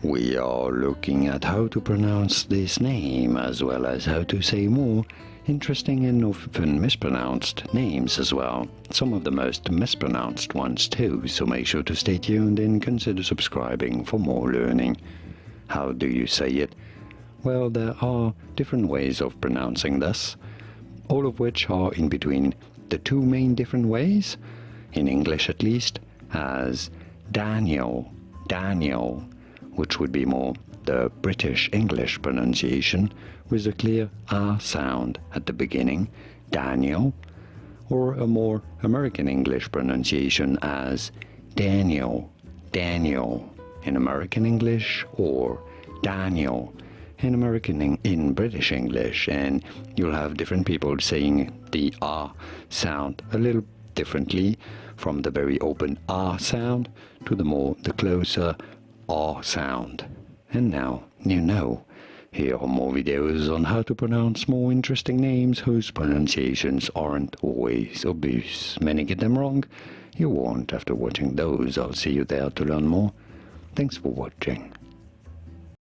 We are looking at how to pronounce this name as well as how to say more interesting and often mispronounced names as well. Some of the most mispronounced ones too, so make sure to stay tuned and consider subscribing for more learning. How do you say it? Well, there are different ways of pronouncing this, all of which are in between the two main different ways, in English at least, as Daniel, Daniel, which would be more the British English pronunciation with a clear R sound at the beginning, Daniel, or a more American English pronunciation as Daniel, Daniel in American English, or Daniel in British English, and you'll have different people saying the R sound a little differently, from the very open R sound to the closer R sound. And now you know. Here are more videos on how to pronounce more interesting names whose pronunciations aren't always obvious. Many get them wrong. You won't after watching those. I'll see you there to learn more. Thanks for watching.